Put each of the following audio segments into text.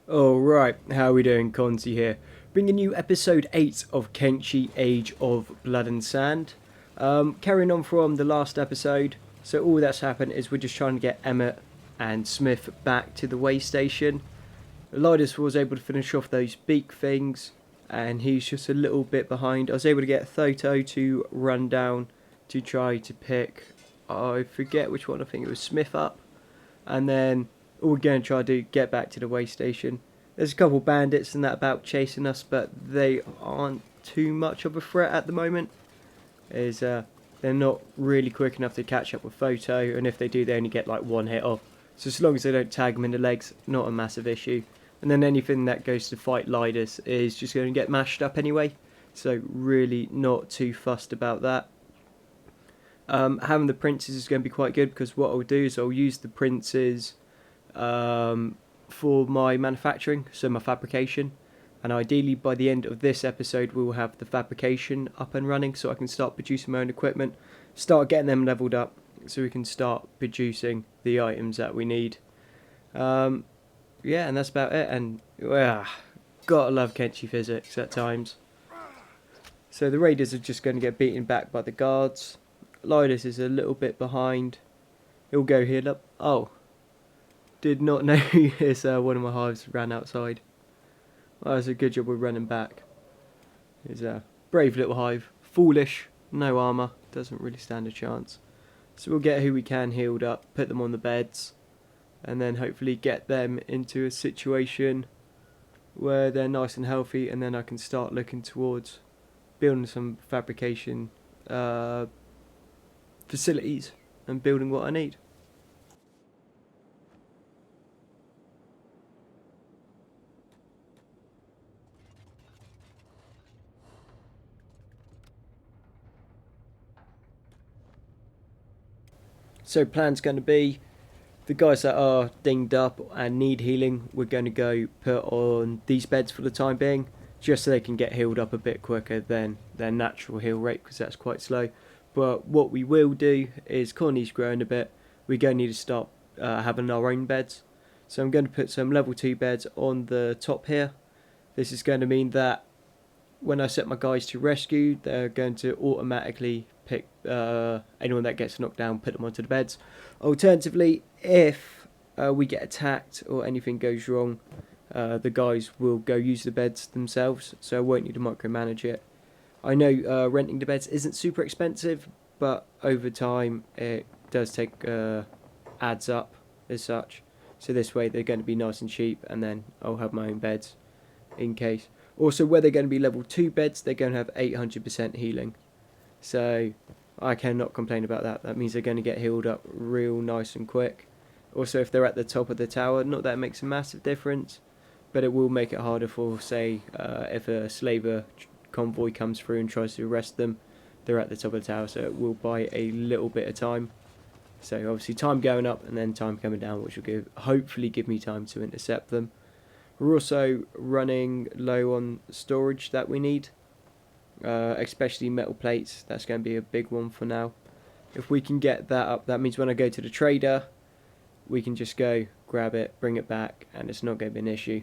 Alright, how are we doing? Konzi here. Bringing you episode 8 of Kenshi Age of Blood and Sand. Carrying on from the last episode, so all that's happened is we're just trying to get Emmett and Smith back to the way station. Lidus was able to finish off those beak things, and he's just a little bit behind. I was able to get Thoto to run down to try to pick, I forget which one, I think it was Smith up. And then all we're going to try to do get back to the way station. There's a couple bandits and that about chasing us, but they aren't too much of a threat at the moment. They're not really quick enough to catch up with Photo, and if they do, they only get like one hit off. So as long as they don't tag them in the legs, not a massive issue. And then anything that goes to fight Lidus is just going to get mashed up anyway. So really not too fussed about that. Having the princes is going to be quite good, because what I'll do is I'll use the princes for my manufacturing, so my fabrication, and ideally by the end of this episode we will have the fabrication up and running, so I can start producing my own equipment, start getting them leveled up, so we can start producing the items that we need. Yeah, and that's about it. And gotta love Kenshi physics at times. So the raiders are just going to get beaten back by the guards. Lidus is a little bit behind. He'll go heal up. Oh, did not notice one of my hives ran outside. Well, that's a good job we're running back. He's a brave little hive. Foolish, no armour, doesn't really stand a chance. So we'll get who we can healed up, put them on the beds, and then hopefully get them into a situation where they're nice and healthy, and then I can start looking towards building some fabrication facilities and building what I need. So plan's going to be the guys that are dinged up and need healing, we're going to go put on these beds for the time being, just so they can get healed up a bit quicker than their natural heal rate, because that's quite slow. But what we will do is, colony's growing a bit, we're going to need to start having our own beds. So I'm going to put some level 2 beds on the top here. This is going to mean that when I set my guys to rescue, they're going to automatically pick anyone that gets knocked down, put them onto the beds. Alternatively, if we get attacked or anything goes wrong, the guys will go use the beds themselves, so I won't need to micromanage it. I know renting the beds isn't super expensive, but over time it does take adds up as such. So this way they're going to be nice and cheap, and then I'll have my own beds in case. Also, where they're going to be level 2 beds, they're going to have 800% healing. So I cannot complain about that. That means they're going to get healed up real nice and quick. Also, if they're at the top of the tower, not that it makes a massive difference, but it will make it harder for, say, if a slaver convoy comes through and tries to arrest them, they're at the top of the tower, so it will buy a little bit of time. So obviously time going up and then time coming down, which will hopefully give me time to intercept them. We're also running low on storage that we need, especially metal plates. That's going to be a big one for now. If we can get that up, that means when I go to the trader, we can just go grab it, bring it back, and it's not going to be an issue.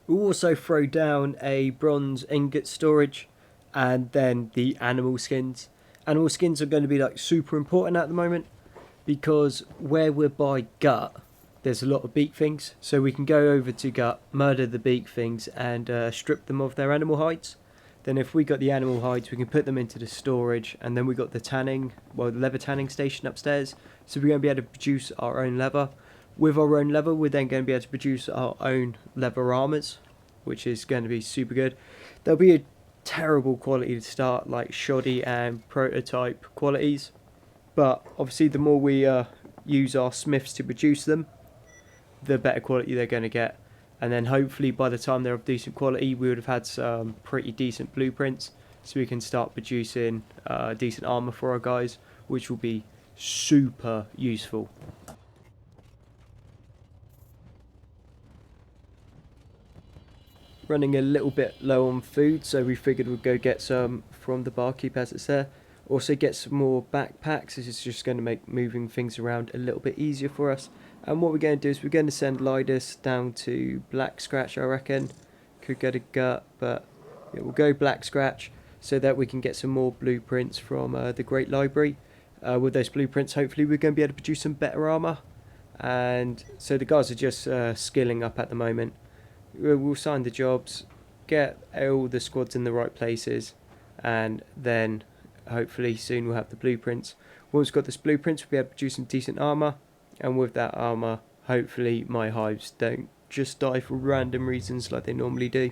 We'll also throw down a bronze ingot storage, and then the animal skins. Animal skins are going to be like super important at the moment, because where we're by gut, there's a lot of beak things, so we can go over to gut, murder the beak things, and strip them of their animal hides. Then if we got the animal hides, we can put them into the storage, and then we got the the leather tanning station upstairs, so we're going to be able to produce our own leather. With our own leather, we're then going to be able to produce our own leather armors, which is going to be super good. There'll be a terrible quality to start, like shoddy and prototype qualities, but obviously the more we use our smiths to produce them, the better quality they're going to get. And then hopefully by the time they're of decent quality, we would have had some pretty decent blueprints, so we can start producing decent armor for our guys, which will be super useful. Running a little bit low on food, so we figured we'd go get some from the barkeep as it's there. Also get some more backpacks. This is just going to make moving things around a little bit easier for us. And what we're going to do is we're going to send Lidus down to Black Scratch, I reckon. Could go to Gut, but yeah, we'll go Black Scratch so that we can get some more blueprints from the Great Library. With those blueprints, hopefully we're going to be able to produce some better armour. And so the guys are just skilling up at the moment. We'll sign the jobs, get all the squads in the right places, and then hopefully soon we'll have the blueprints. Once we've got this blueprints, we'll be able to produce some decent armour, and with that armour, hopefully my hives don't just die for random reasons like they normally do.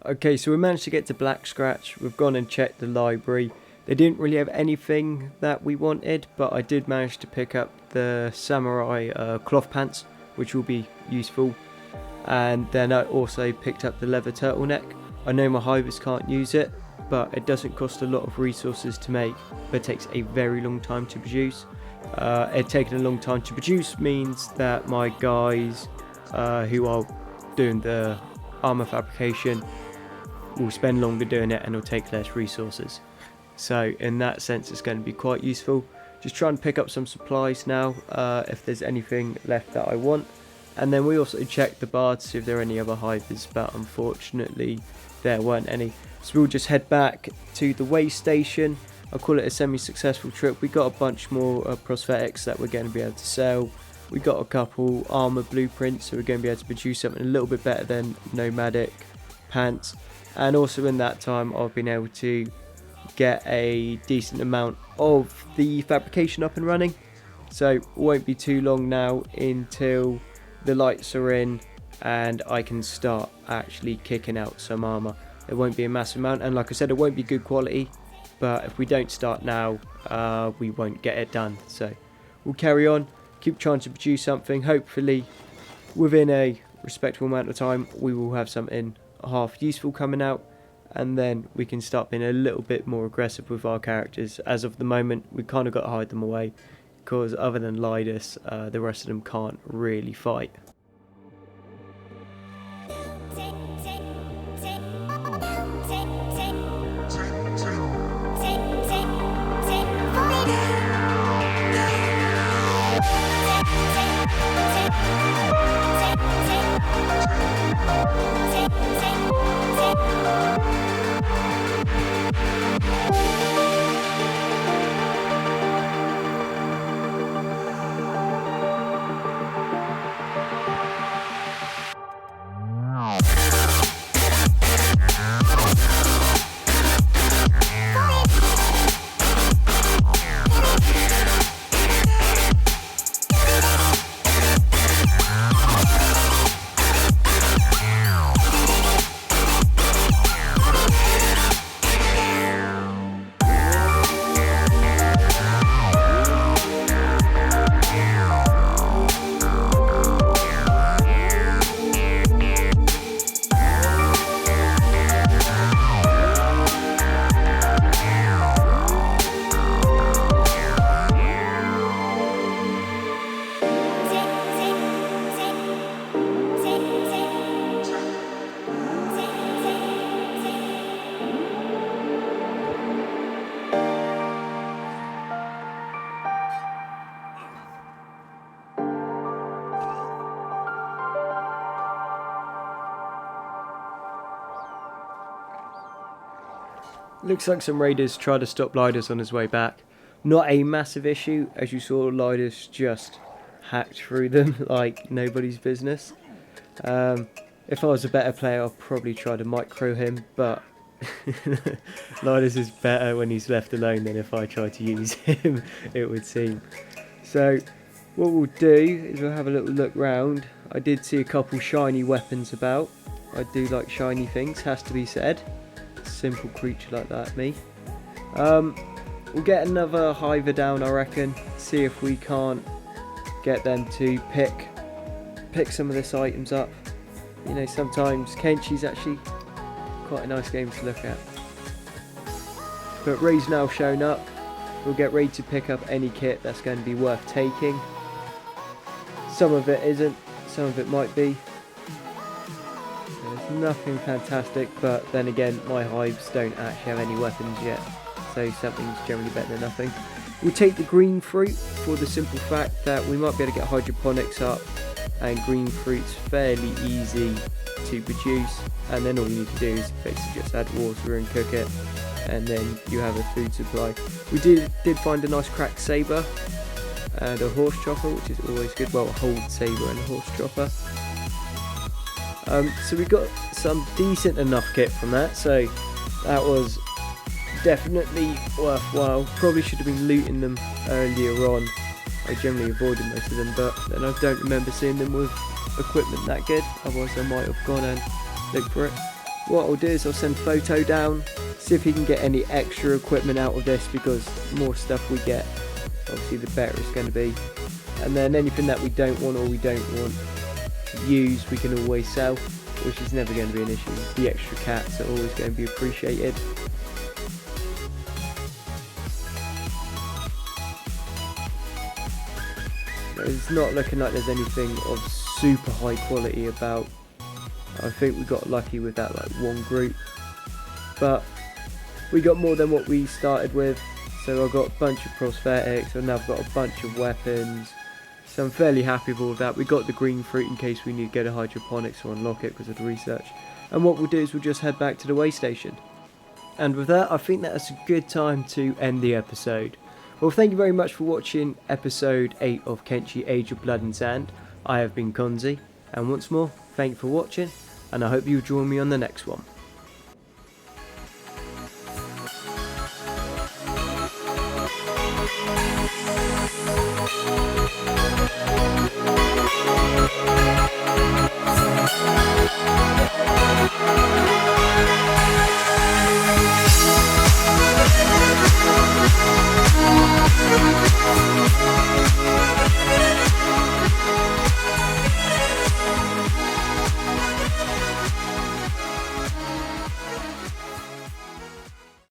Okay, so we managed to get to Black Scratch. We've gone and checked the library. They didn't really have anything that we wanted, but I did manage to pick up the samurai cloth pants, which will be useful. And then I also picked up the leather turtleneck. I know my Hivers can't use it, but it doesn't cost a lot of resources to make, but it takes a very long time to produce. It taking a long time to produce means that my guys who are doing the armor fabrication will spend longer doing it and it'll take less resources. So in that sense it's going to be quite useful. Just try and pick up some supplies now if there's anything left that I want. And then we also checked the bar to see if there are any other Hivers, but unfortunately there weren't any. So we'll just head back to the way station. I'll call it a semi-successful trip. We got a bunch more prosthetics that we're going to be able to sell. We got a couple armor blueprints, so we're going to be able to produce something a little bit better than nomadic pants, and also in that time I've been able to get a decent amount of the fabrication up and running. So it won't be too long now until the lights are in and I can start actually kicking out some armour. It won't be a massive amount, and like I said, it won't be good quality, but if we don't start now, we won't get it done. So we'll carry on, keep trying to produce something. Hopefully within a respectable amount of time we will have something half useful coming out, and then we can start being a little bit more aggressive with our characters. As of the moment, we kind of got to hide them away, because other than Lidus, the rest of them can't really fight. Looks like some raiders tried to stop Lidus on his way back. Not a massive issue, as you saw, Lidus just hacked through them like nobody's business. If I was a better player, I'd probably try to micro him, but Lidus is better when he's left alone than if I try to use him, it would seem. So what we'll do is we'll have a little look round. I did see a couple shiny weapons about. I do like shiny things, has to be said. Simple creature like that, me. We'll get another Hiver down, I reckon. See if we can't get them to pick some of this items up. You know, sometimes Kenshi's actually quite a nice game to look at. But Ray's now shown up. We'll get ready to pick up any kit that's going to be worth taking. Some of it isn't, some of it might be. There's nothing fantastic, but then again, my hives don't actually have any weapons yet, so something's generally better than nothing. We'll take the green fruit for the simple fact that we might be able to get hydroponics up, and green fruit's fairly easy to produce, and then all you need to do is basically just add water and cook it, and then you have a food supply. We did find a nice cracked saber and a horse chopper, which is always good. Well, a hold saber and a horse chopper. So we got some decent enough kit from that, so that was definitely worthwhile. Probably should have been looting them earlier on. I generally avoided most of them, but then I don't remember seeing them with equipment that good, otherwise I might have gone and looked for it. What I'll do is I'll send Photo down, see if he can get any extra equipment out of this, because the more stuff we get, obviously the better it's going to be. And then anything that we don't want or we don't want to use, we can always sell, which is never going to be an issue. The extra cats are always going to be appreciated. It's not looking like there's anything of super high quality about. I think we got lucky with that like one group, but we got more than what we started with. So I've got a bunch of prosthetics, and now I've got a bunch of weapons, so I'm fairly happy with all of that. We got the green fruit in case we need to get a hydroponics or unlock it because of the research. And what we'll do is we'll just head back to the way station. And with that, I think that's a good time to end the episode. Well, thank you very much for watching episode 8 of Kenshi Age of Blood and Sand. I have been Konzi, and once more, thank you for watching, and I hope you'll join me on the next one.